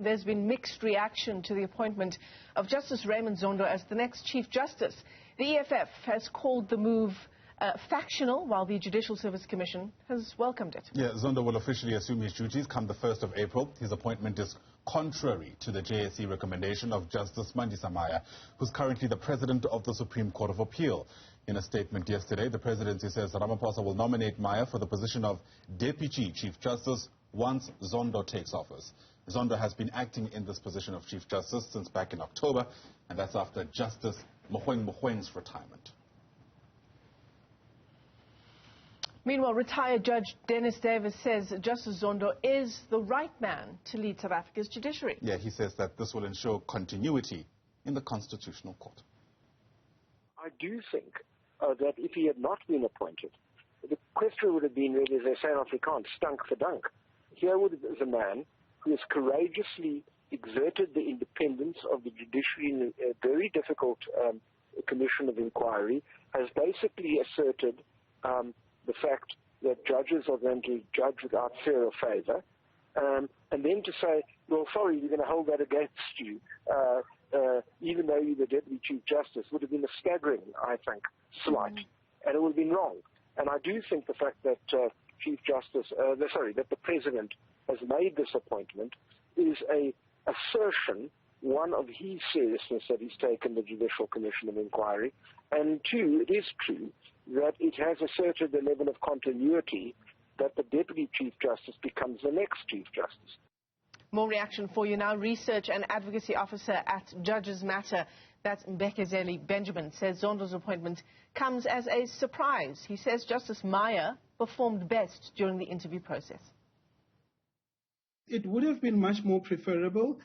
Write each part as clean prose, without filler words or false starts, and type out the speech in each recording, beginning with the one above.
There's been mixed reaction to the appointment of Justice Raymond Zondo as the next Chief Justice. The EFF has called the move factional, while the Judicial Services Commission has welcomed it. Yeah, Zondo will officially assume his duties come the 1st of April. His appointment is contrary to the JSC recommendation of Justice Mandisa Maya, who's currently the President of the Supreme Court of Appeal. In a statement yesterday, the presidency says Ramaphosa will nominate Maya for the position of Deputy Chief Justice once Zondo takes office. Zondo has been acting in this position of Chief Justice since back in October, and that's after Justice Mohlaoli's retirement. Meanwhile, retired Judge Dennis Davis says Justice Zondo is the right man to lead South Africa's judiciary. Yeah, he says that this will ensure continuity in the Constitutional Court. I do think that if he had not been appointed, the question would have been, really, as they say in Afrikaans, stank for dunk. Here was a man who has courageously exerted the independence of the judiciary in a very difficult commission of inquiry, has basically asserted the fact that judges are going to judge without fear or favor, and then to say, well, sorry, we're going to hold that against you, even though you're the Deputy Chief Justice, would have been a staggering, I think, slight, and it would have been wrong. And I do think the fact that that the President has made this appointment is a assertion, one, of his seriousness that he's taken the Judicial Commission of Inquiry, and two, it is true that it has asserted the level of continuity that the Deputy Chief Justice becomes the next Chief Justice. More reaction for you now. Research and Advocacy Officer at Judges Matter, that's Mbekezeli Benjamin, says Zondo's appointment comes as a surprise. He says Justice Maya performed best during the interview process. It would have been much more preferable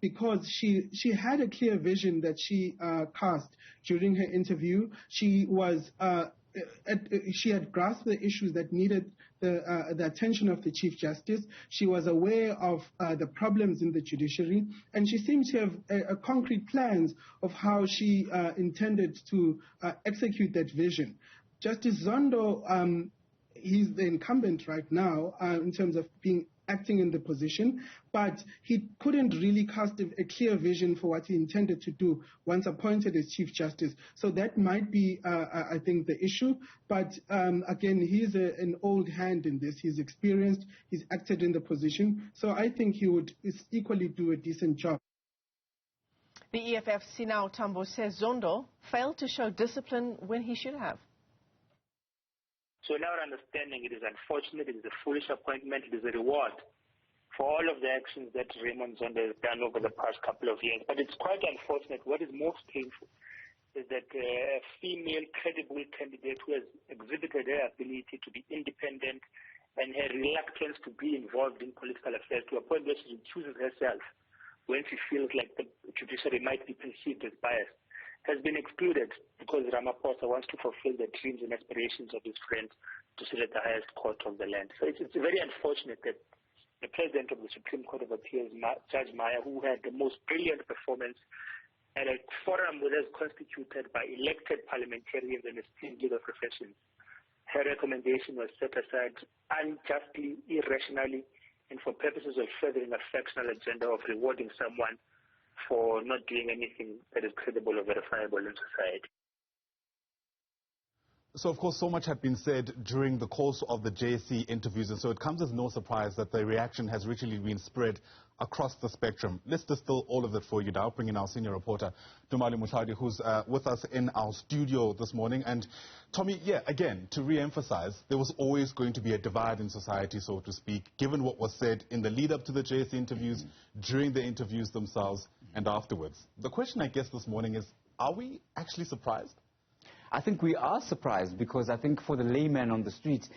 because she had a clear vision that she cast during her interview. She had grasped the issues that needed the attention of the Chief Justice. She was aware of the problems in the judiciary, and she seemed to have concrete plans of how she intended to execute that vision. Justice Zondo, he's the incumbent right now in terms of acting in the position, but he couldn't really cast a clear vision for what he intended to do once appointed as Chief Justice. So that might be, I think, the issue. But again, he's an old hand in this. He's experienced. He's acted in the position. So I think he would equally do a decent job. The EFF Sinao Tambo says Zondo failed to show discipline when he should have. So in our understanding, it is unfortunate, it is a foolish appointment, it is a reward for all of the actions that Raymond Zondo has done over the past couple of years. But it's quite unfortunate. What is most painful is that a female credible candidate who has exhibited her ability to be independent and her reluctance to be involved in political affairs to a point where she chooses herself when she feels like the judiciary might be perceived as biased, has been excluded because Ramaphosa wants to fulfill the dreams and aspirations of his friends to sit at the highest court of the land. So it's very unfortunate that the President of the Supreme Court of Appeals, Judge Maya, who had the most brilliant performance at a forum that is constituted by elected parliamentarians and esteemed legal professions, her recommendation was set aside unjustly, irrationally, and for purposes of furthering a factional agenda of rewarding someone for not doing anything that is credible or verifiable in society. So, of course, so much had been said during the course of the JSC interviews, and so it comes as no surprise that the reaction has richly been spread across the spectrum. Let's distill all of it for you now, bring in our senior reporter, Tumaole Mohlaoli, who's with us in our studio this morning. And, Tommy, yeah, again, to re-emphasize, there was always going to be a divide in society, so to speak, given what was said in the lead-up to the JSC interviews, during the interviews themselves, and afterwards. The question, I guess, this morning is, are we actually surprised? I think we are surprised because I think for the layman on the street,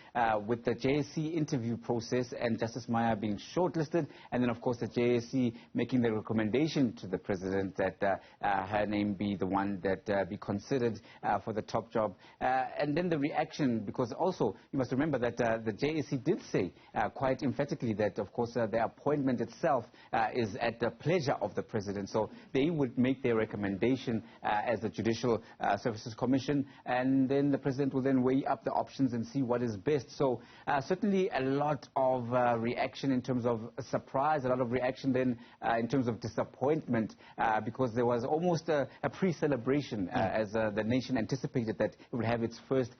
with the JSC interview process and Justice Maya being shortlisted, and then of course the JSC making the recommendation to the President that her name be the one that be considered for the top job. And then the reaction, because also you must remember that the JSC did say quite emphatically that of course the appointment itself is at the pleasure of the President. So they would make their recommendation as the Judicial Services Commission. option, and then the president will then weigh up the options and see what is best. So certainly a lot of reaction in terms of surprise, a lot of reaction then in terms of disappointment, because there was almost a pre-celebration as the nation anticipated that it would have its first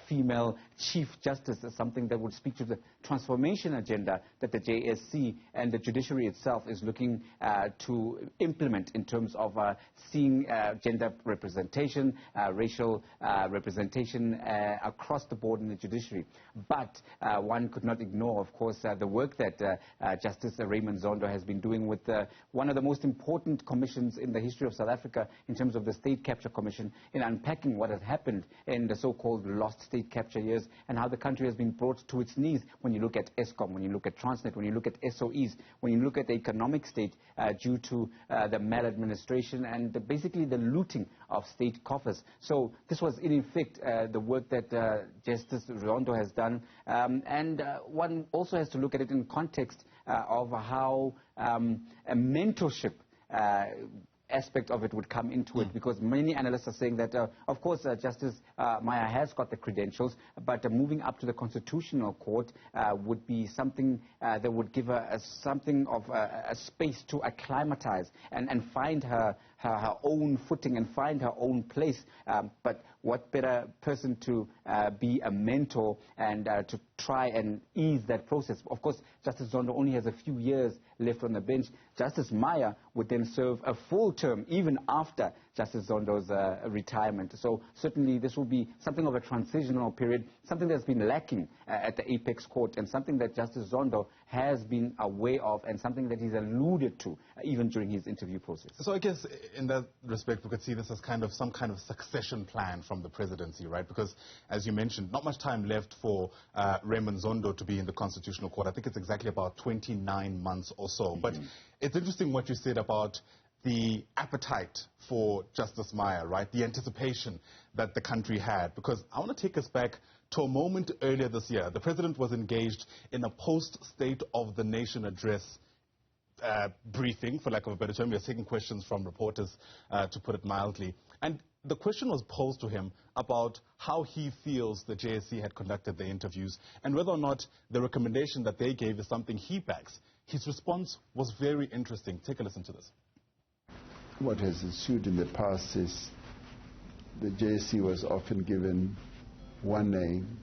female Chief Justice, something that would speak to the transformation agenda that the JSC and the judiciary itself is looking to implement in terms of seeing gender representation, racial representation across the board in the judiciary. But one could not ignore, of course, the work that Justice Raymond Zondo has been doing with one of the most important commissions in the history of South Africa in terms of the State Capture Commission, in unpacking what has happened in the so-called lost state capture years and how the country has been brought to its knees when you look at ESCOM, when you look at Transnet, when you look at SOEs, when you look at the economic state due to the maladministration and basically the looting of state coffers. So this was in effect the work that Justice Zondo has done, and one also has to look at it in context of how a mentorship aspect of it would come into it, because many analysts are saying that, of course, Justice Maya has got the credentials, but moving up to the Constitutional Court would be something that would give her something of a space to acclimatize and find her own footing and find her own place. But what better person to be a mentor and to try and ease that process? Of course, Justice Zondo only has a few years left on the bench. Justice Maya would then serve a full term even after Justice Zondo's retirement. So certainly this will be something of a transitional period, something that's been lacking at the Apex Court, and something that Justice Zondo has been aware of, and something that he's alluded to even during his interview process. So I guess in that respect, we could see this as some kind of succession plan from the presidency, right? Because, as you mentioned, not much time left for Raymond Zondo to be in the Constitutional Court. I think it's exactly about 29 months or so. Mm-hmm. But it's interesting what you said about the appetite for Justice Maya, right? The anticipation that the country had. Because I want to take us back to a moment earlier this year. The president was engaged in a post-State of the Nation address briefing, for lack of a better term. We were taking questions from reporters, to put it mildly. And the question was posed to him about how he feels the JSC had conducted their interviews and whether or not the recommendation that they gave is something he backs. His response was very interesting. Take a listen to this. What has ensued in the past is the JSC was often given one name,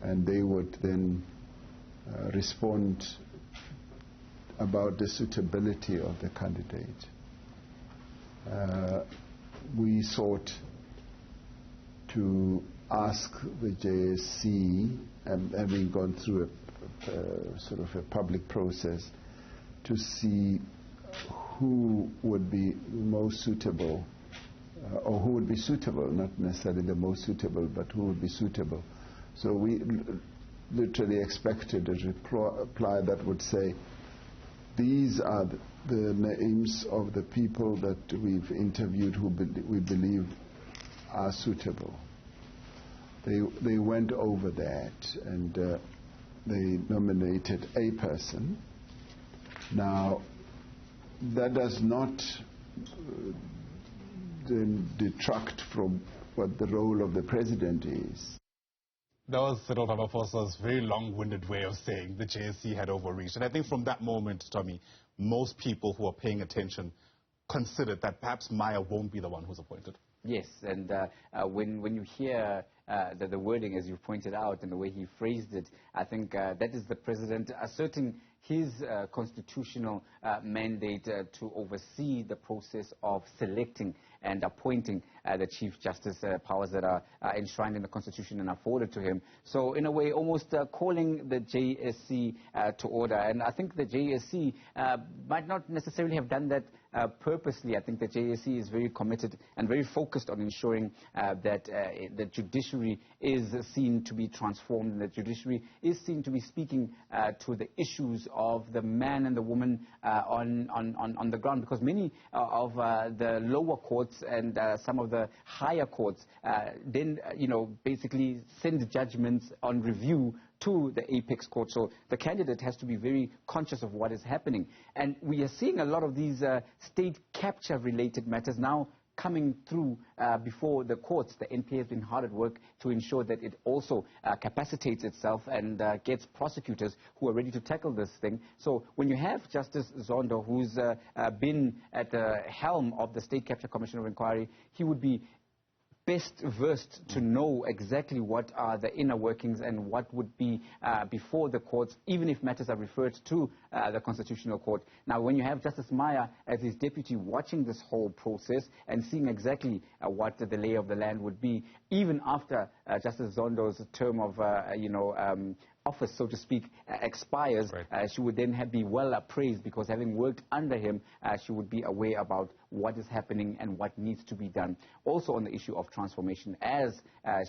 and they would then respond about the suitability of the candidate. We sought to ask the JSC, and having gone through a sort of a public process, to see who would be most suitable, or who would be suitable, not necessarily the most suitable, but who would be suitable. So we literally expected a reply that would say, these are the names of the people that we've interviewed who we believe are suitable. They went over that, and they nominated a person. Now, that does not detract from what the role of the president is. That was Cyril Ramaphosa's very long-winded way of saying the JSC had overreached. And I think from that moment, Tommy, most people who are paying attention considered that perhaps Maya won't be the one who's appointed. Yes, and when you hear the wording, as you pointed out, and the way he phrased it, I think that is the president asserting his constitutional mandate to oversee the process of selecting and appointing the Chief Justice, powers that are enshrined in the Constitution and afforded to him. So in a way, almost calling the JSC to order. And I think the JSC might not necessarily have done that purposely. I think the JSC is very committed and very focused on ensuring that the judiciary is seen to be transformed, and the judiciary is seen to be speaking to the issues of the man and the woman on the ground, because many of the lower courts and some of the higher courts then basically send judgments on review to the Apex Court. So the candidate has to be very conscious of what is happening. And we are seeing a lot of these state capture related matters now coming through before the courts. The NPA has been hard at work to ensure that it also capacitates itself and gets prosecutors who are ready to tackle this thing. So when you have Justice Zondo, who's been at the helm of the State Capture Commission of Inquiry, he would be best versed to know exactly what are the inner workings and what would be before the courts, even if matters are referred to the Constitutional Court. Now, when you have Justice Maya as his deputy watching this whole process and seeing exactly what the lay of the land would be, even after Justice Zondo's term of, office, so to speak, expires, right. She would then be well appraised, because having worked under him, she would be aware about what is happening and what needs to be done. Also on the issue of transformation, as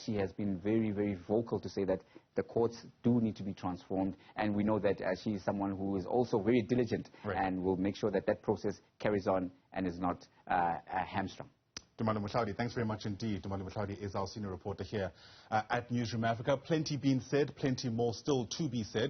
she has been very, very vocal to say that the courts do need to be transformed, and we know that she is someone who is also very diligent, right. and will make sure that that process carries on and is not hamstrung. Tumaole Mohlaoli, thanks very much indeed. Tumaole Mohlaoli is our senior reporter here at Newzroom Afrika. Plenty being said, plenty more still to be said.